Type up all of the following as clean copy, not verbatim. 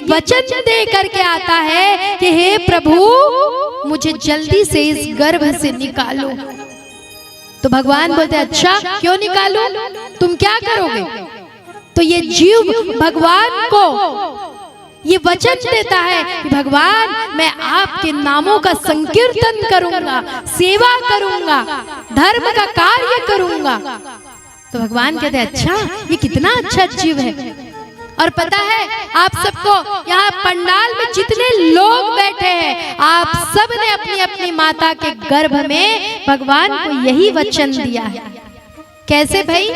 वचन दे करके आता है कि हे प्रभु मुझे जल्दी से इस गर्भ से निकालो। तो भगवान बोलते अच्छा क्यों निकालो, तुम क्या करोगे? तो ये जीव भगवान को ये वचन देता है कि भगवान मैं आपके नामों का संकीर्तन करूंगा, सेवा करूंगा, धर्म का कार्य करूंगा। तो भगवान कहते हैं अच्छा ये कितना अच्छा जीव है। और पता है आप सबको यहाँ पंडाल में जितने लोग बैठे हैं, आप सब ने अपनी अपनी माता के गर्भ में भगवान को यही वचन दिया है। कैसे भाई?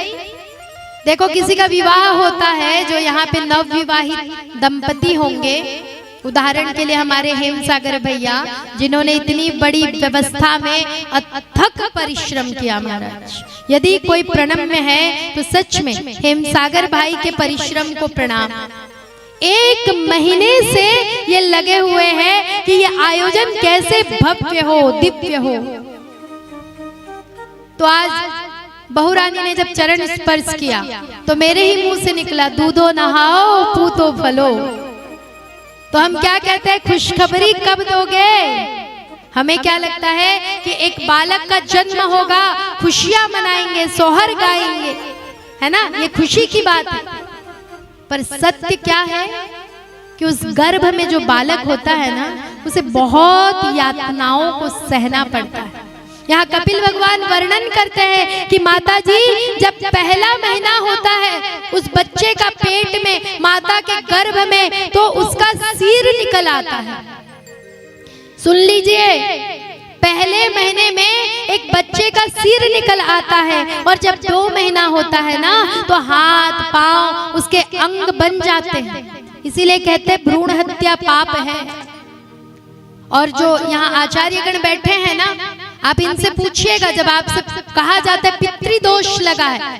देखो किसी का विवाह होता है, जो यहाँ पे नवविवाहित दंपति होंगे, उदाहरण के लिए हमारे हेमसागर भैया जिन्होंने इतनी बड़ी व्यवस्था में अथक परिश्रम किया महाराज। यदि कोई प्रणम में है तो सच में हेमसागर भाई के परिश्रम को प्रणाम। 1 महीने से ये लगे हुए हैं कि ये आयोजन कैसे भव्य हो, दिव्य हो। तो आज बहू रानी ने जब चरण स्पर्श किया तो मेरे ही मुंह से निकला दूधो नहाओ पूतो फलो। तो हम क्या कहते हैं, खुशखबरी कब दोगे? हमें क्या लगता है कि एक बालक का जन्म होगा, खुशियां मनाएंगे, सोहर गाएंगे, है ना, ये खुशी की बात है। पर सत्य क्या है कि उस गर्भ में जो बालक होता है ना, उसे बहुत यातनाओं को सहना पड़ता है। यहाँ कपिल भगवान वर्णन करते हैं कि माता जी जब पहला महीना होता है उस बच्चे का पेट में, माता के गर्भ में, तो उसका सिर निकल आता है। सुन लीजिए, पहले महीने में एक बच्चे का सिर निकल आता है, और जब 2 महीना होता है ना तो हाथ पांव उसके अंग बन जाते हैं। इसीलिए कहते हैं भ्रूण हत्या पाप है। और जो यहाँ आचार्यगण बैठे हैं ना, आप इनसे पूछिएगा, जब आपसे कहा जाता है पितृदोष लगा है,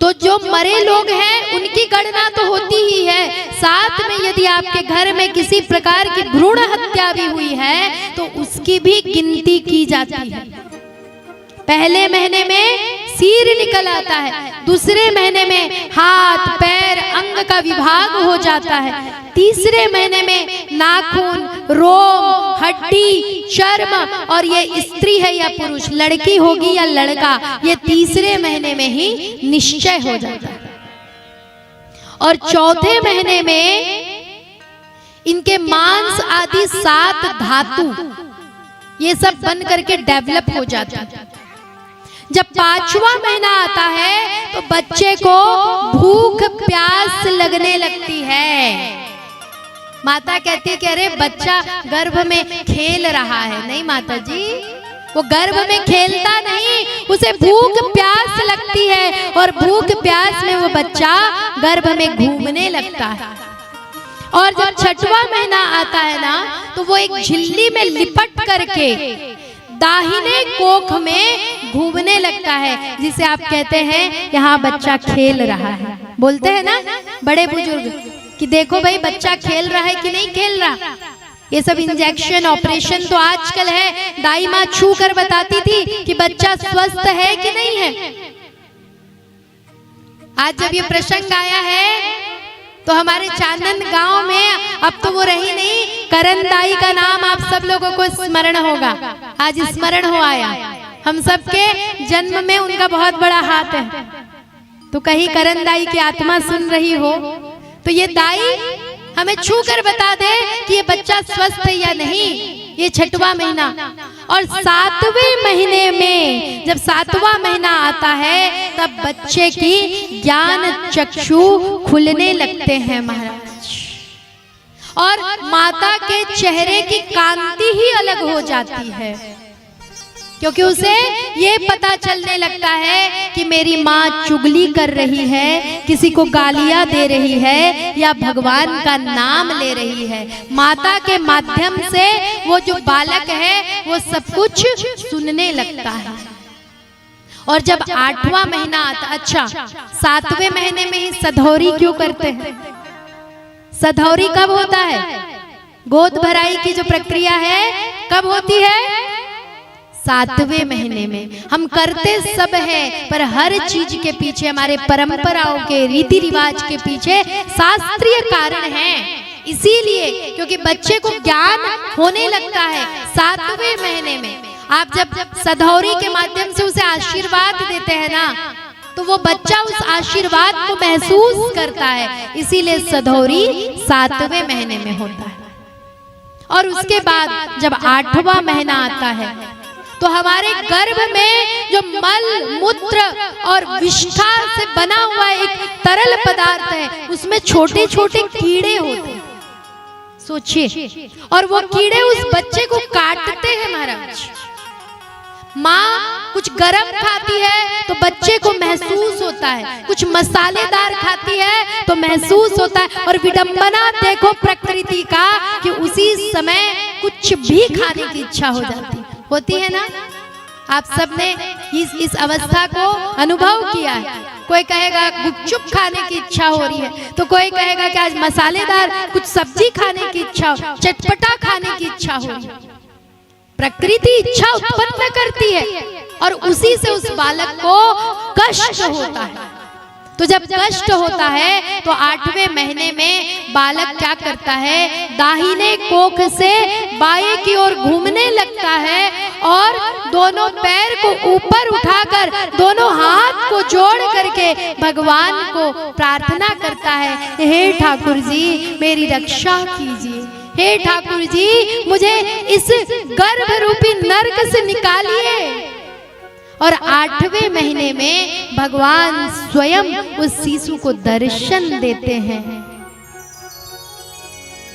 तो जो मरे लोग हैं उनकी गणना तो होती ही है, साथ में यदि आपके घर में किसी प्रकार की भ्रूण हत्या भी हुई है तो उसकी भी गिनती की जाती है। पहले महीने में सिर निकल आता है, दूसरे महीने में हाथ पैर अंग का विभाग हो जाता है, तीसरे महीने में नाखून, रोम, हड्डी, चर्म, और ये स्त्री है या पुरुष, लड़की होगी या लड़का, ये तीसरे महीने में ही निश्चय हो जाता है। और चौथे महीने में इनके मांस आदि 7 धातु ये सब बन करके डेवलप हो जाता है। जब 5वां महीना आता है तो बच्चे को भूख प्यास लगने लगती है। माता कहती है कि अरे बच्चा गर्भ में खेल रहा है। नहीं माता जी, वो गर्भ में खेलता नहीं, उसे भूख प्यास लगती है, और भूख प्यास में वो बच्चा गर्भ में घूमने लगता है। और जब 6वां महीना आता है ना तो वो एक झिल्ली में लिपट करके दाहिने कोख में घूमने लगता है, जिसे आप कहते हैं यहाँ बच्चा खेल रहा है। बोलते हैं ना बड़े बुजुर्ग कि देखो भाई बच्चा खेल रहा है कि नहीं खेल रहा। ये सब इंजेक्शन ऑपरेशन तो आजकल है, दाई माँ छू कर बताती थी कि बच्चा स्वस्थ है कि नहीं है। आज जब ये प्रसंग आया है तो हमारे चांदन गांव में, अब तो वो रही नहीं, करण दाई का नाम आप सब लोगों को स्मरण होगा, आज स्मरण हो आया। हम सबके जन्म में उनका बहुत बड़ा हाथ है। तो कहीं करण दाई की आत्मा सुन रही हो तो ये दाई हमें छू कर बता दे कि ये बच्चा स्वस्थ है या नहीं। ये 6वां महीना, और 7वें महीने में जब 7वां महीना आता है तब बच्चे की ज्ञान चक्षु खुलने लगते हैं महाराज, और माता के चेहरे की कांति ही अलग हो जाती है, क्योंकि उसे ये पता चलने लगता है कि मेरी माँ चुगली कर रही है, किसी को गालियां दे रही है, या भगवान का नाम ले रही है। माता के माध्यम से वो जो बालक है वो सब कुछ सुनने लगता है। और जब 8वां महीना आता, अच्छा 7वें महीने में ही सधौरी क्यों करते हैं? सधौरी कब होता है? गोद भराई की जो प्रक्रिया है कब होती है? 7वें महीने में। हम करते सब है, पर हर चीज के पीछे, हमारे परंपराओं के रीति रिवाज के पीछे शास्त्रीय कारण है। इसीलिए क्योंकि बच्चे को ज्ञान होने लगता है 7वें महीने में। आप जब सधौरी के माध्यम से उसे आशीर्वाद देते हैं ना, तो वो बच्चा उस आशीर्वाद को महसूस करता है। इसीलिए सधौरी 7वें महीने में होता है। और उसके बाद जब 8वां महीना आता है तो हमारे गर्भ में जो मल मूत्र और विष्ठा से बना हुआ एक तरल पदार्थ है, उसमें छोटे छोटे कीड़े होते हैं। सोचिए, और वो कीड़े उस बच्चे को काटते हैं महाराज। माँ कुछ गरम खाती है तो बच्चे को महसूस होता है, कुछ मसालेदार खाती है तो महसूस होता है। और विडंबना देखो प्रकृति का कि उसी समय कुछ भी खाने की इच्छा हो जाती होती है ना। आप सबने इस अवस्था को अनुभव किया है। कोई कहेगा गुपचुप खाने की इच्छा हो रही है, तो कोई कहेगा कि आज मसालेदार कुछ सब्जी खाने की इच्छा हो, चटपटा खाने की इच्छा हो रही है। प्रकृति इच्छा उत्पन्न करती है और उसी से उस बालक को कष्ट होता है। तो जब कष्ट होता है तो 8वें महीने में बालक क्या करता है, दाहिने कोख से बाएं की ओर घूमने लगता है और दोनों पैर को ऊपर उठाकर दोनों हाथ को जोड़ करके भगवान को प्रार्थना करता है, हे ठाकुर जी मेरी रक्षा कीजिए, हे ठाकुर जी मुझे इस गर्भ रूपी नरक से निकालिए। और 8वें महीने में भगवान स्वयं उस शिशु को दर्शन देते हैं।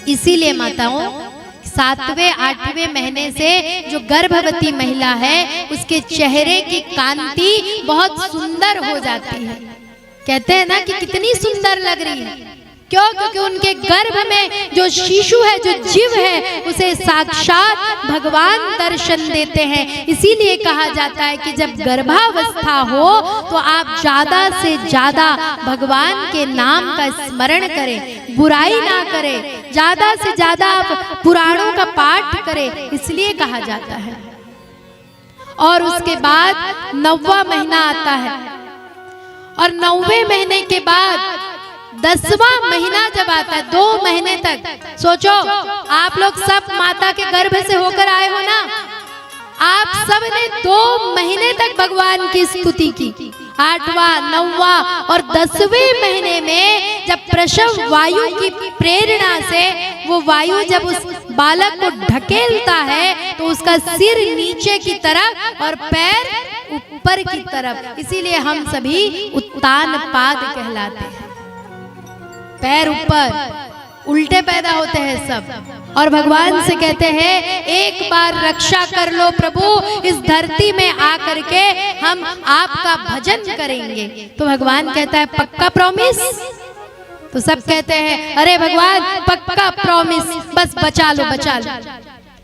इसीलिए माताओं 7वें 8वें महीने से जो गर्भवती महिला है उसके चेहरे की कांति बहुत सुंदर हो जाती है। कहते हैं ना कि कितनी सुंदर लग रही है, क्यों? क्योंकि उनके गर्भ में जो शिशु है, जो जीव है, उसे साक्षात भगवान दर्शन देते हैं। इसीलिए कहा जाता है कि जब गर्भावस्था हो तो आप ज्यादा से ज्यादा भगवान के नाम का स्मरण करें, बुराई ना करें, ज्यादा से ज्यादा आप पुराणों का पाठ करें, इसलिए कहा जाता है। और उसके बाद 9वां महीना आता है और 9वें महीने के बाद 10वां महीना जब आता है, 2 महीने तक सोचो, आप लोग सब माता के गर्भ से होकर आए हो ना, आप सब ने 2 महीने तक भगवान की स्तुति की। 8वां 9वां और 10वें महीने में जब प्रसव वायु की प्रेरणा से वो वायु जब उस बालक को ढकेलता है तो उसका सिर नीचे की तरफ और पैर ऊपर की तरफ, इसीलिए हम सभी उत्तान पाद कहलाते हैं। पैर ऊपर, उल्टे पैदा होते हैं सब। और भगवान से कहते हैं एक बार रक्षा कर लो प्रभु, इस धरती में आकर के हम आपका भजन करेंगे। तो भगवान कहता है पक्का प्रॉमिस? तो सब कहते हैं अरे भगवान पक्का प्रॉमिस, बस बचा लो बचा लो।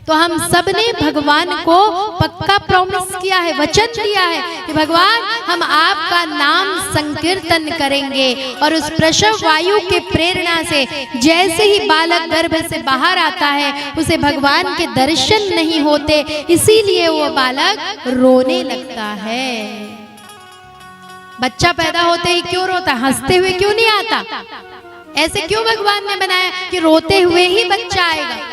तो हम सब ने भगवान को पक्का प्रॉमिस किया है, वचन दिया है कि भगवान हम आपका नाम संकीर्तन करेंगे। और उस प्रसव वायु के प्रेरणा से जैसे ही बालक गर्भ से बाहर आता है उसे भगवान के दर्शन नहीं होते, इसीलिए वो बालक रोने लगता है। बच्चा पैदा होते ही क्यों रोता? हंसते हुए क्यों नहीं आता? ऐसे क्यों भगवान ने बनाया कि रोते हुए ही बच्चा आएगा?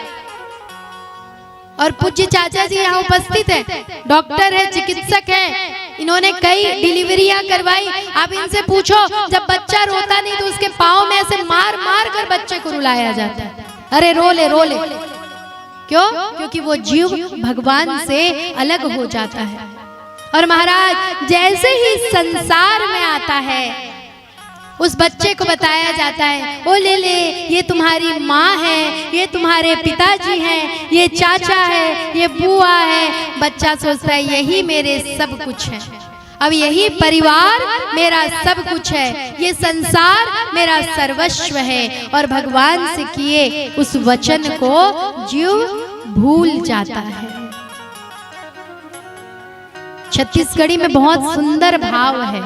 और पूज्य चाचा जी यहाँ उपस्थित है, डॉक्टर है, चिकित्सक है, इन्होंने कई डिलीवरियां करवाई। आप इनसे पूछो जब बच्चा रोता नहीं तो उसके पाँव में ऐसे मार मार कर बच्चे को रुलाया जाता है, अरे रो ले रो ले। क्यों? क्योंकि वो जीव भगवान से अलग हो जाता है। और महाराज जैसे ही संसार में आता है उस बच्चे को बताया जाता है ओ ले ले ये तुम्हारी माँ है, ये तुम्हारे पिताजी हैं, ये चाचा है, ये बुआ है। बच्चा सोचता है यही मेरे सब कुछ है, अब यही परिवार मेरा सब कुछ है, ये संसार मेरा सर्वस्व है। और भगवान से किए उस वचन को जीव भूल जाता है। छत्तीसगढ़ी में बहुत सुंदर भाव है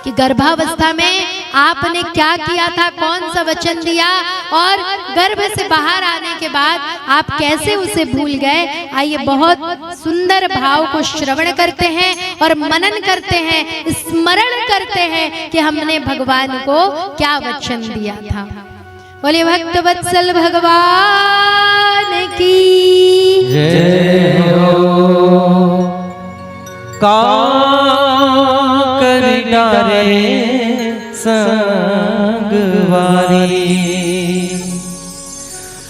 कि गर्भावस्था में आपने क्या किया था, कौन सा वचन दिया, और गर्भ से बाहर आने के बाद आप कैसे उसे भूल गए। आइए बहुत सुंदर भाव को श्रवण करते हैं और मनन करते हैं, स्मरण करते हैं कि हमने भगवान को क्या वचन दिया था। बोलिए भक्त वत्सल भगवान की जय हो। का कर डारे संगवारी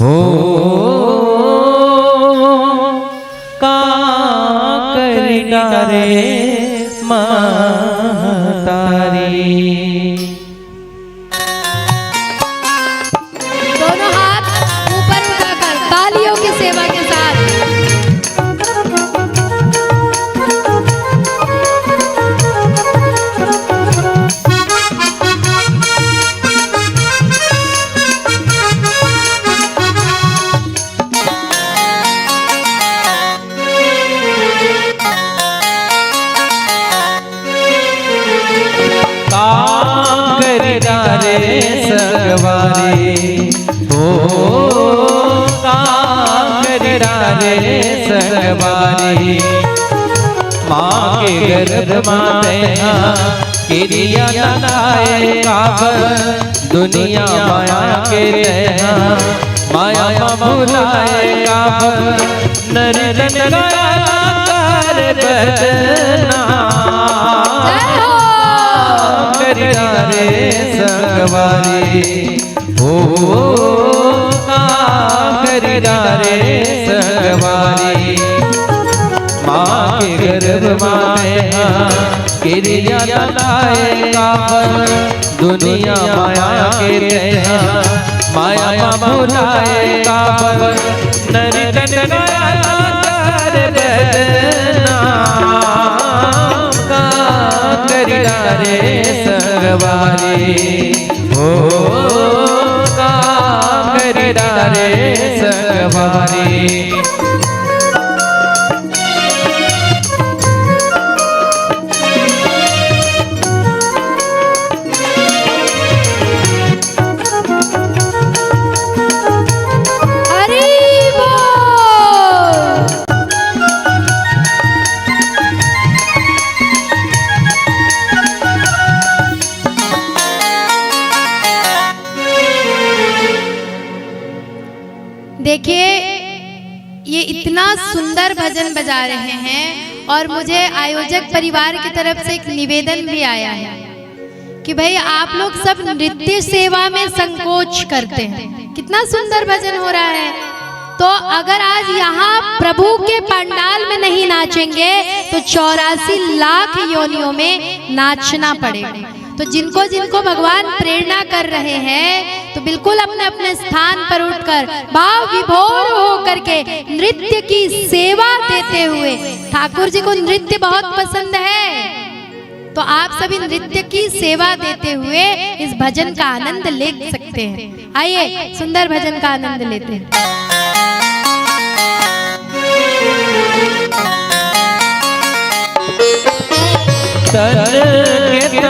हो, का कर डारे महतारी। दोनों हाथ ऊपर उठाकर तालियों की सेवा के साथ संगवारी हो, कांगड़ारे संगवारी। माँ के गर्भ माते क्रिया लगाए काबर, दुनिया माया के रहना माया भुलाए काबर। नर नर कर बदना रे संगवारी हो, कांगड़ारे संगवारी। माँ के गर्भ माए क्रिया लगाए काबर, दुनिया माया के रहना माया भुलाए काबर। नर नर कर बदना कांगड़ारे संगवारी हो, कांगड़ारे संगवारी। देखिए ये इतना सुंदर भजन बजा रहे हैं और मुझे आयोजक परिवार की तरफ से एक निवेदन भी आया है कि भाई आप लोग सब नृत्य सेवा में संकोच करते हैं। कितना सुंदर भजन हो रहा है, तो अगर आज यहाँ प्रभु के पंडाल में नहीं नाचेंगे तो 84 लाख योनियों में नाचना पड़ेगा। तो जिनको जिनको भगवान प्रेरणा कर रहे हैं तो बिल्कुल अपने अपने स्थान पर उठकर भाव विभोर होकर के नृत्य की सेवा देते हुए, ठाकुर जी को नृत्य बहुत पसंद है तो आप सभी नृत्य की सेवा देते हुए इस भजन का आनंद ले सकते हैं। आइए सुंदर भजन का आनंद लेते हैं।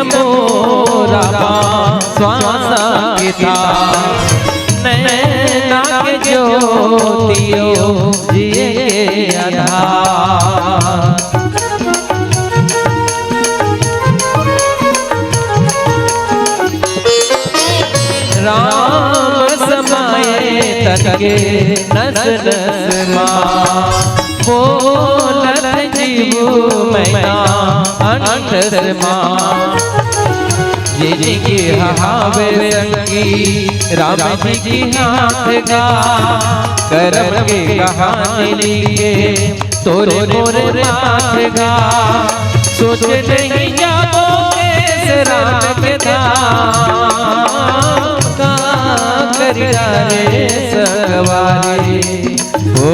मोरा श्वास था नैना के ज्योतियो जिए आधार। राम समाये तके नस नस माँ बोलत जीवू मैना अंतर माँ। जिनकी हावे संगी राम जी की हाथ गा, करम के कहानी लिखे तोरे मोरे माथ गा। सोच नहीं जाओगे राम के धाम, कांगड़ारे संगवारी हो,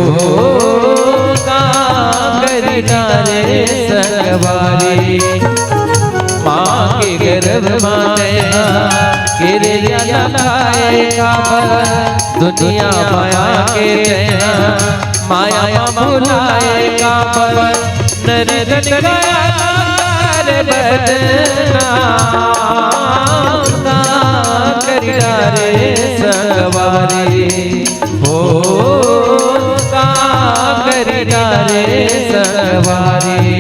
कांगड़ारे संगवारी। माँ के गर्भ माते क्रिया लगाए काबर, दुनिया माया के रहना माया भुलाए काबर। नर नर कर बदना कांगड़ारे संगवारी हो, कांगड़ारे संगवारी।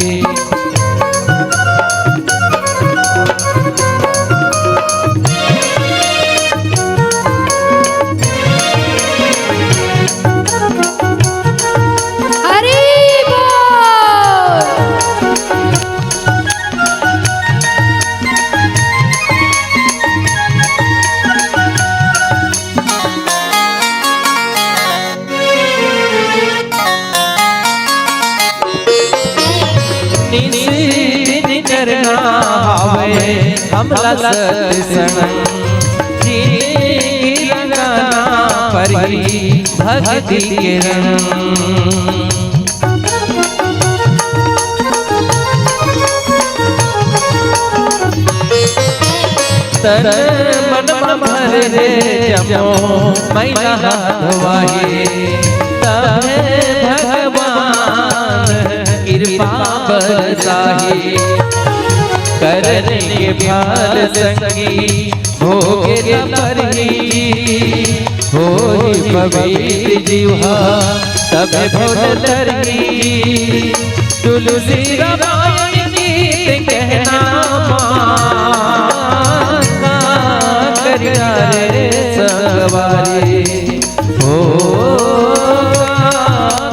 कमला सत्संग जिंदगी रंगाना परी भक्ति के रंग। तन मन भर रे जमो मैला धोवाहे तबे भगवान कृपा बरसाहे। करने के फल संगी भोगे न परही होई पवित्र जीवा तबे भोल तरही। तुलसी रामायण गीत कहना रे संगवारी हो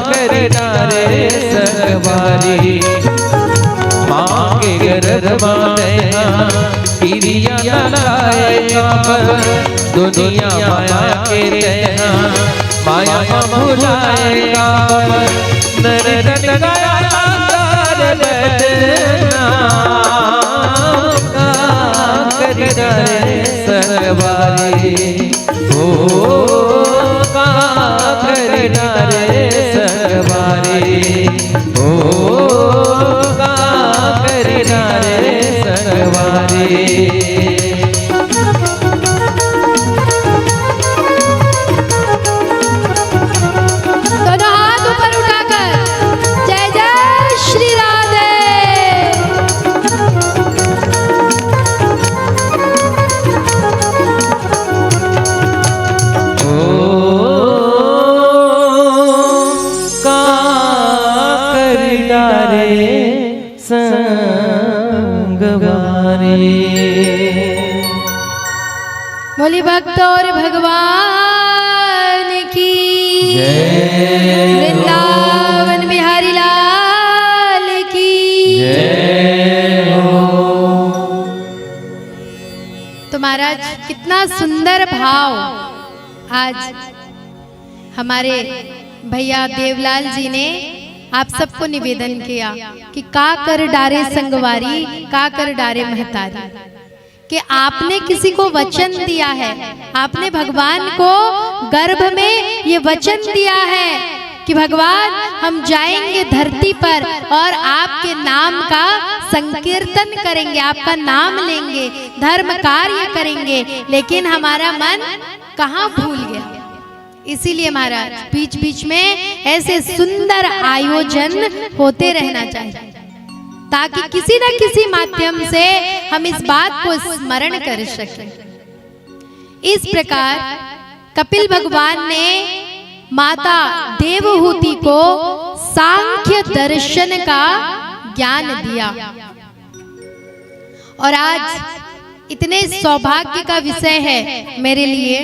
करना रे संगवारी। माँ के गर्भ में पिरिया लगाएगा पर दुनिया माया के रहना माया भुलाएगा पर नरन गया कर बैठना करना रे संगवारी हो करना रे संगवारी हो करना रे संगवारी। दोनों हाथ ऊपर उठाकर जय जय श्री राधे। बोली भक्त और भगवान की वृंदावन बिहारी लाल की तो महाराज कितना सुंदर भाव आज हमारे भैया देवलाल जी ने आप सबको निवेदन किया कि का कर डारे संगवारी का कर डारे महतारी। कि आपने किसी को वचन दिया है, आपने भगवान को गर्भ में ये वचन दिया है कि भगवान हम जाएंगे धरती पर और आपके नाम का संकीर्तन करेंगे, आपका नाम लेंगे, धर्म कार्य करेंगे, लेकिन हमारा मन कहाँ भूल गया। इसीलिए महाराज बीच बीच में ऐसे सुंदर आयोजन होते रहना चाहिए ताकि किसी न किसी माध्यम से हम इस बात को स्मरण कर सकें। इस प्रकार कपिल भगवान ने माता देवहूति को सांख्य दर्शन का ज्ञान दिया और आज इतने सौभाग्य का विषय है मेरे लिए